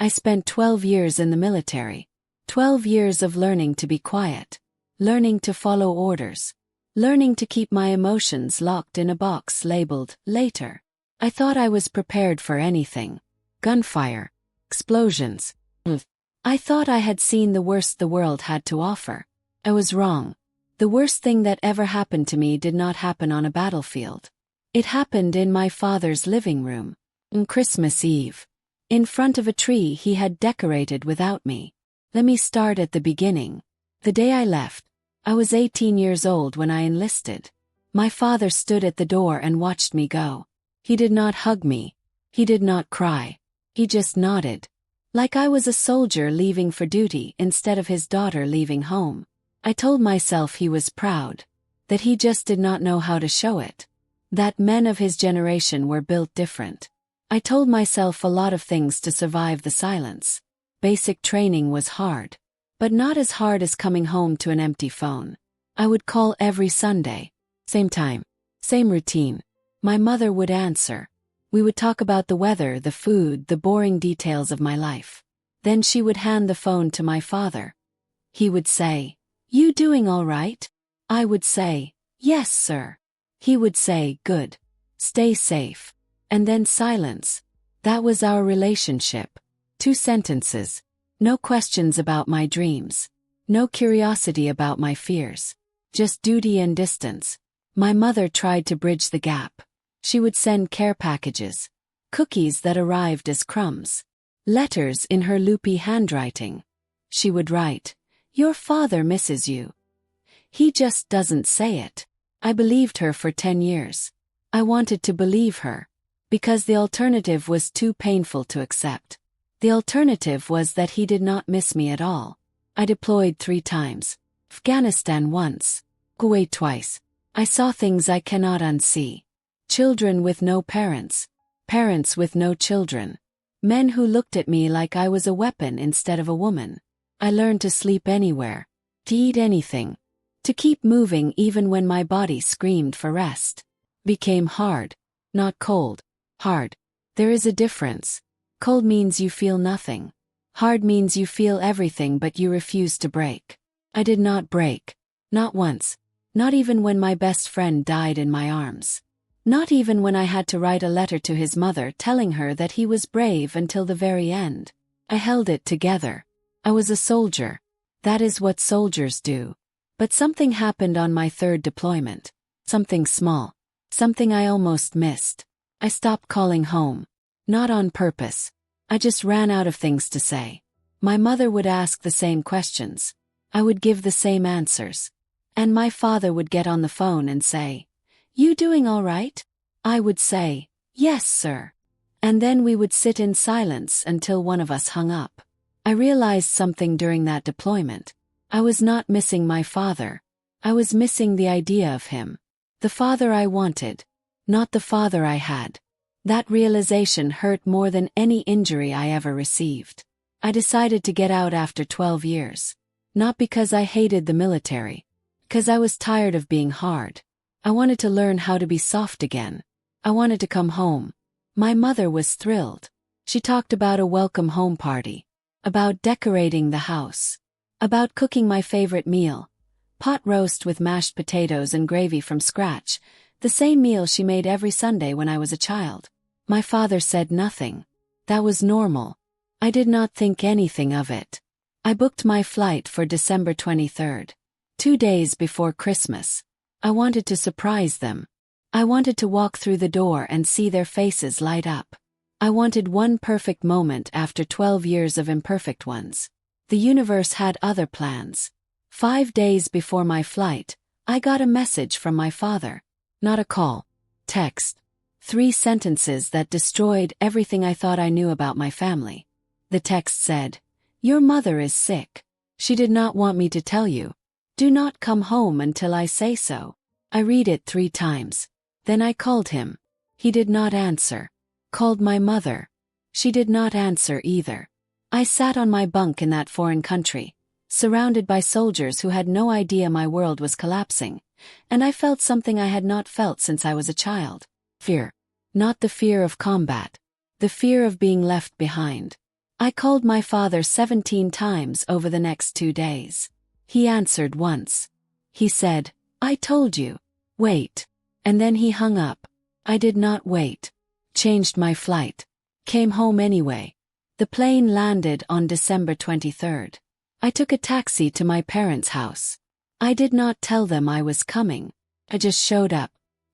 I spent 12 years in the military. 12 years of learning to be quiet. Learning to follow orders. Learning to keep my emotions locked in a box labeled later. I thought I was prepared for anything. Gunfire. Explosions. I thought I had seen the worst the world had to offer. I was wrong. The worst thing that ever happened to me did not happen on a battlefield. It happened in my father's living room. On Christmas Eve. In front of a tree he had decorated without me. Let me start at the beginning. The day I left. I was 18 years old when I enlisted. My father stood at the door and watched me go. He did not hug me. He did not cry. He just nodded. Like I was a soldier leaving for duty instead of his daughter leaving home. I told myself he was proud. That he just did not know how to show it. That men of his generation were built different. I told myself a lot of things to survive the silence. Basic training was hard. But not as hard as coming home to an empty phone. I would call every Sunday. Same time. Same routine. My mother would answer. We would talk about the weather, the food, the boring details of my life. Then she would hand the phone to my father. He would say, "You doing all right?" I would say, "Yes, sir." He would say, "Good. Stay safe." And then silence. That was our relationship. 2 sentences. No questions about my dreams. No curiosity about my fears. Just duty and distance. My mother tried to bridge the gap. She would send care packages. Cookies that arrived as crumbs. Letters in her loopy handwriting. She would write, "Your father misses you." He just doesn't say it. I believed her for 10 years. I wanted to believe her. Because the alternative was too painful to accept. The alternative was that he did not miss me at all. I deployed 3 times. Afghanistan once. Kuwait twice. I saw things I cannot unsee. Children with no parents. Parents with no children. Men who looked at me like I was a weapon instead of a woman. I learned to sleep anywhere. To eat anything. To keep moving even when my body screamed for rest. Became hard. Not cold. Hard. There is a difference. Cold means you feel nothing. Hard means you feel everything but you refuse to break. I did not break. Not once. Not even when my best friend died in my arms. Not even when I had to write a letter to his mother telling her that he was brave until the very end. I held it together. I was a soldier. That is what soldiers do. But something happened on my 3rd deployment. Something small. Something I almost missed. I stopped calling home. Not on purpose. I just ran out of things to say. My mother would ask the same questions. I would give the same answers. And my father would get on the phone and say, "You doing all right?" I would say, "Yes, sir." And then we would sit in silence until one of us hung up. I realized something during that deployment. I was not missing my father. I was missing the idea of him. The father I wanted. Not the father I had. That realization hurt more than any injury I ever received. I decided to get out after 12 years. Not because I hated the military. Because I was tired of being hard. I wanted to learn how to be soft again. I wanted to come home. My mother was thrilled. She talked about a welcome home party. About decorating the house. About cooking my favorite meal. Pot roast with mashed potatoes and gravy from scratch. The same meal she made every Sunday when I was a child. My father said nothing. That was normal. I did not think anything of it. I booked my flight for December 23rd. 2 days before Christmas. I wanted to surprise them. I wanted to walk through the door and see their faces light up. I wanted one perfect moment after 12 years of imperfect ones. The universe had other plans. 5 days before my flight, I got a message from my father. Not a call. Text. 3 sentences that destroyed everything I thought I knew about my family. The text said, "Your mother is sick. She did not want me to tell you. Do not come home until I say so." I read it 3 times. Then I called him. He did not answer. Called my mother. She did not answer either. I sat on my bunk in that foreign country, surrounded by soldiers who had no idea my world was collapsing, and I felt something I had not felt since I was a child. Fear. Not the fear of combat. The fear of being left behind. I called my father 17 times over the next 2 days. He answered once. He said, "I told you. Wait." And then he hung up. I did not wait. Changed my flight. Came home anyway. The plane landed on December 23rd. I took a taxi to my parents' house. I did not tell them I was coming. I just showed up.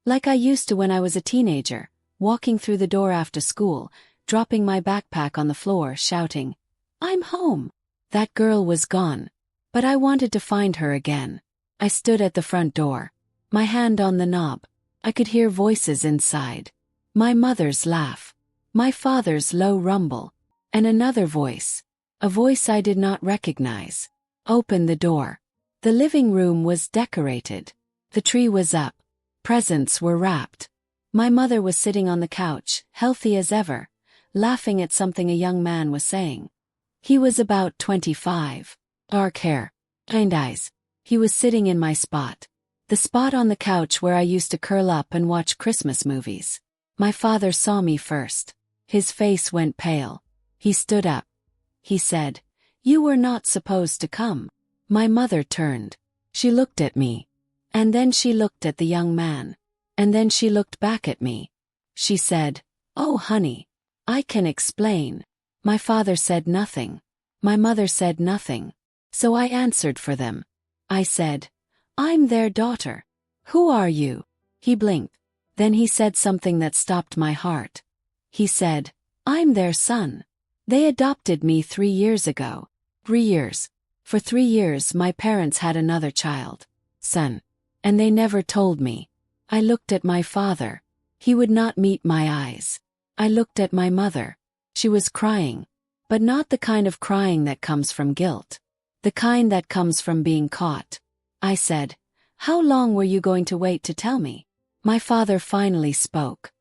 Like I used to when I was a teenager, walking through the door after school, dropping my backpack on the floor, shouting, "I'm home." That girl was gone. But I wanted to find her again. I stood at the front door, my hand on the knob. I could hear voices inside. My mother's laugh. My father's low rumble. And another voice. A voice I did not recognize. Open the door. The living room was decorated. The tree was up. Presents were wrapped. My mother was sitting on the couch, healthy as ever, laughing at something a young man was saying. He was about 25. Dark hair. Kind eyes. He was sitting in my spot. The spot on the couch where I used to curl up and watch Christmas movies. My father saw me first. His face went pale. He stood up. He said, "You were not supposed to come." My mother turned. She looked at me. And then she looked at the young man. And then she looked back at me. She said, "Oh, honey, I can explain." My father said nothing. My mother said nothing. So I answered for them. I said, "I'm their daughter." "Who are you?" He blinked. Then he said something that stopped my heart. He said, "I'm their son. They adopted me 3 years ago." 3 years. For 3 years my parents had another child. Son. And they never told me. I looked at my father. He would not meet my eyes. I looked at my mother. She was crying. But not the kind of crying that comes from guilt. The kind that comes from being caught. I said, "How long were you going to wait to tell me?" My father finally spoke.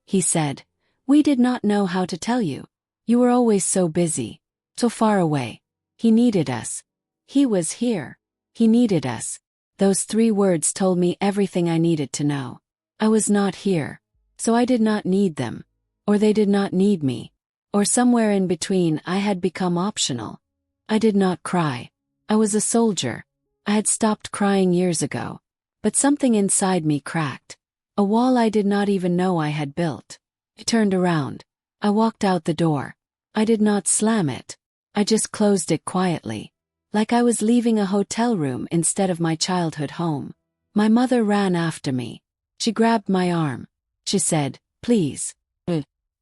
He said, "We did not know how to tell you. You were always so busy. So far away. He needed us. He was here. He needed us." Those 3 words told me everything I needed to know. I was not here. So I did not need them. Or they did not need me. Or somewhere in between I had become optional. I did not cry. I was a soldier. I had stopped crying years ago. But something inside me cracked. A wall I did not even know I had built. I turned around. I walked out the door. I did not slam it. I just closed it quietly. Like I was leaving a hotel room instead of my childhood home. My mother ran after me. She grabbed my arm. She said, "Please.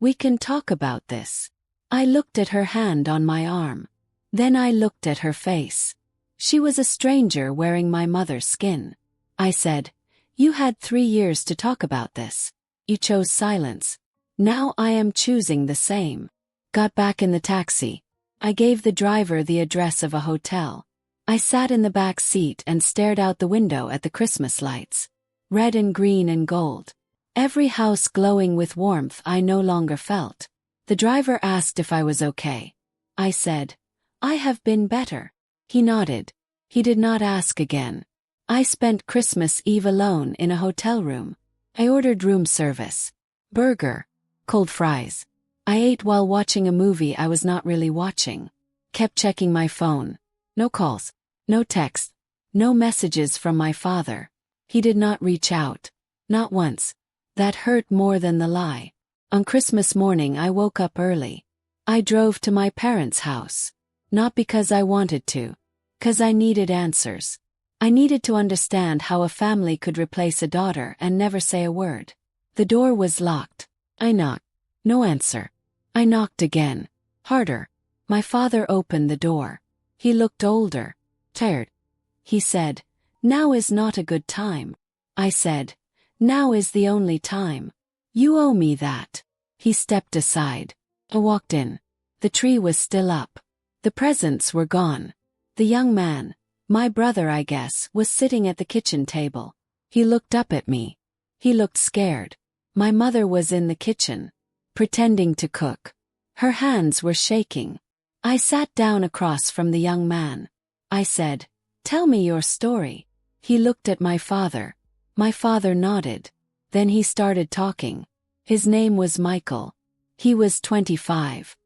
We can talk about this." I looked at her hand on my arm. Then I looked at her face. She was a stranger wearing my mother's skin. I said, "You had 3 years to talk about this. You chose silence. Now I am choosing the same." Got back in the taxi. I gave the driver the address of a hotel. I sat in the back seat and stared out the window at the Christmas lights. Red and green and gold. Every house glowing with warmth I no longer felt. The driver asked if I was okay. I said, "I have been better." He nodded. He did not ask again. I spent Christmas Eve alone in a hotel room. I ordered room service. Burger. Cold fries. I ate while watching a movie I was not really watching. Kept checking my phone. No calls. No text. No messages from my father. He did not reach out. Not once. That hurt more than the lie. On Christmas morning I woke up early. I drove to my parents' house. Not because I wanted to. 'Cause I needed answers. I needed to understand how a family could replace a daughter and never say a word. The door was locked. I knocked. No answer. I knocked again. Harder. My father opened the door. He looked older. Tired. He said, "Now is not a good time." I said, "Now is the only time. You owe me that." He stepped aside. I walked in. The tree was still up. The presents were gone. The young man, my brother I guess, was sitting at the kitchen table. He looked up at me. He looked scared. My mother was in the kitchen, pretending to cook. Her hands were shaking. I sat down across from the young man. I said, "Tell me your story." He looked at my father. My father nodded. Then he started talking. His name was Michael. He was 25.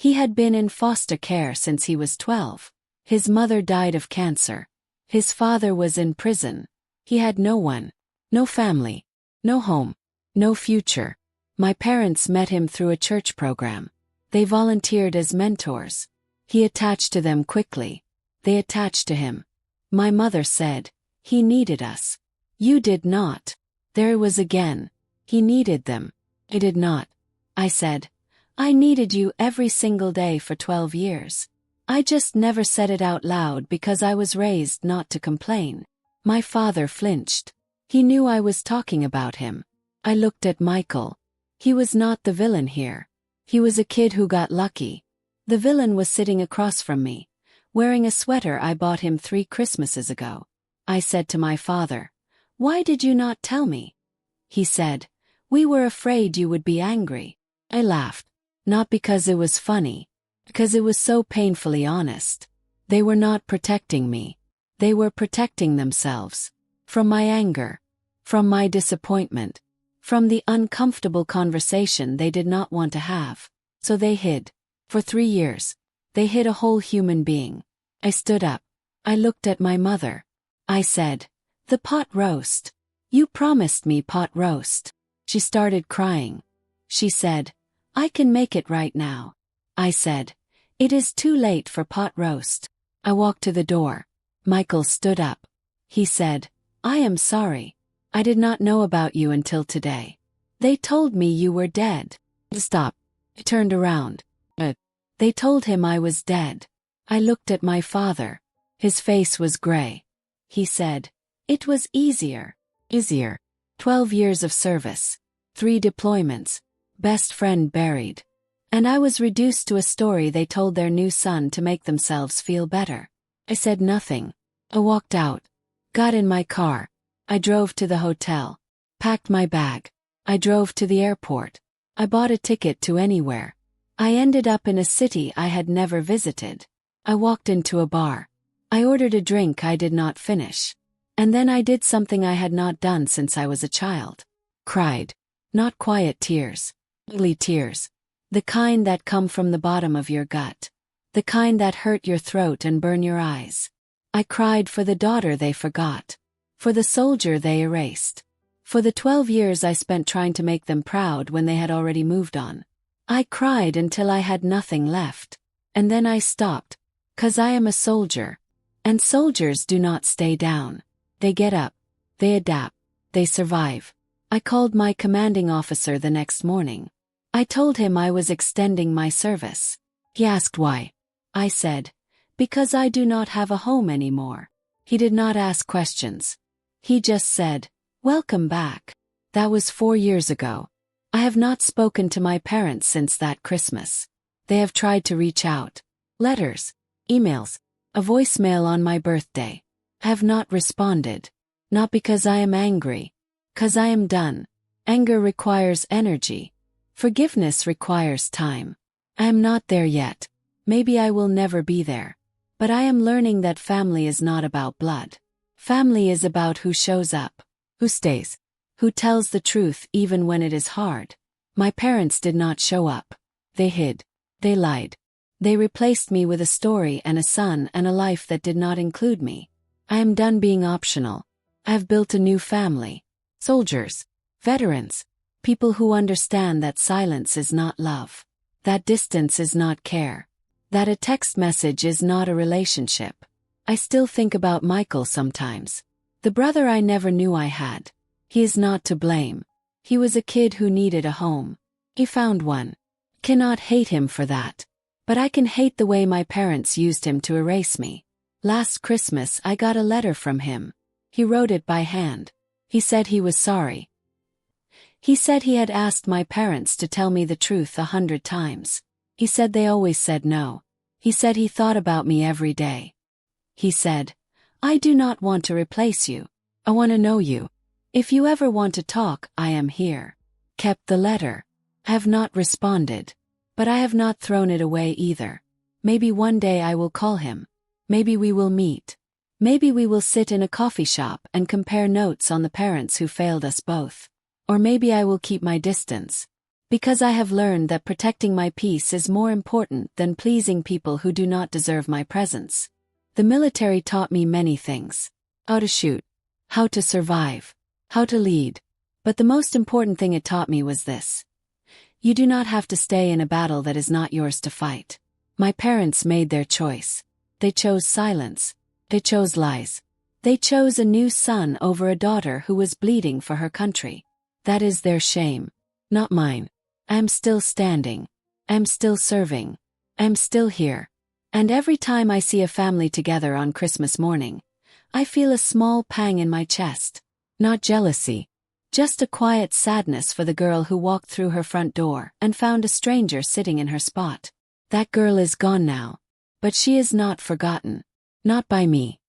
He had been in foster care since he was 12. His mother died of cancer. His father was in prison. He had no one. No family. No home. No future. My parents met him through a church program. They volunteered as mentors. He attached to them quickly. They attached to him. My mother said, "He needed us. You did not." There it was again. He needed them. I did not. I said, "I needed you every single day for 12 years. I just never said it out loud because I was raised not to complain." My father flinched. He knew I was talking about him. I looked at Michael. He was not the villain here. He was a kid who got lucky. The villain was sitting across from me, wearing a sweater I bought him 3 Christmases ago. I said to my father, "Why did you not tell me?" He said, "We were afraid you would be angry." I laughed. Not because it was funny. Because it was so painfully honest. They were not protecting me. They were protecting themselves. From my anger. From my disappointment. From the uncomfortable conversation they did not want to have. So they hid. For 3 years. They hid a whole human being. I stood up. I looked at my mother. I said, "The pot roast. You promised me pot roast." She started crying. She said, "I can make it right now." I said, "It is too late for pot roast." I walked to the door. Michael stood up. He said, "I am sorry. I did not know about you until today. They told me you were dead." Stop. I turned around. They told him I was dead. I looked at my father. His face was gray. He said, "It was easier." Easier. 12 years of service. 3 deployments. Best friend buried. And I was reduced to a story they told their new son to make themselves feel better. I said nothing. I walked out. Got in my car. I drove to the hotel. Packed my bag. I drove to the airport. I bought a ticket to anywhere. I ended up in a city I had never visited. I walked into a bar. I ordered a drink I did not finish. And then I did something I had not done since I was a child. Cried. Not quiet tears. Ugly tears. The kind that come from the bottom of your gut. The kind that hurt your throat and burn your eyes. I cried for the daughter they forgot. For the soldier they erased. For the 12 years I spent trying to make them proud when they had already moved on. I cried until I had nothing left. And then I stopped. 'Cause I am a soldier. And soldiers do not stay down. They get up. They adapt. They survive. I called my commanding officer the next morning. I told him I was extending my service. He asked why. I said, "Because I do not have a home anymore." He did not ask questions. He just said, "Welcome back." That was 4 years ago. I have not spoken to my parents since that Christmas. They have tried to reach out. Letters, emails, a voicemail on my birthday. I have not responded. Not because I am angry. 'Cause I am done. Anger requires energy. Forgiveness requires time. I am not there yet. Maybe I will never be there. But I am learning that family is not about blood. Family is about who shows up, who stays, who tells the truth even when it is hard. My parents did not show up. They hid. They lied. They replaced me with a story and a son and a life that did not include me. I am done being optional. I have built a new family. Soldiers. Veterans. People who understand that silence is not love. That distance is not care. That a text message is not a relationship. I still think about Michael sometimes. The brother I never knew I had. He is not to blame. He was a kid who needed a home. He found one. Cannot hate him for that. But I can hate the way my parents used him to erase me. Last Christmas I got a letter from him. He wrote it by hand. He said he was sorry. He said he had asked my parents to tell me the truth 100 times. He said they always said no. He said he thought about me every day. He said, "I do not want to replace you. I want to know you. If you ever want to talk, I am here." Kept the letter. I have not responded. But I have not thrown it away either. Maybe one day I will call him. Maybe we will meet. Maybe we will sit in a coffee shop and compare notes on the parents who failed us both. Or maybe I will keep my distance. Because I have learned that protecting my peace is more important than pleasing people who do not deserve my presence. The military taught me many things. How to shoot, how to survive, how to lead. But the most important thing it taught me was this. You do not have to stay in a battle that is not yours to fight. My parents made their choice. They chose silence. They chose lies. They chose a new son over a daughter who was bleeding for her country. That is their shame, not mine. I am still standing. I am still serving. I am still here. And every time I see a family together on Christmas morning, I feel a small pang in my chest. Not jealousy. Just a quiet sadness for the girl who walked through her front door and found a stranger sitting in her spot. That girl is gone now. But she is not forgotten. Not by me.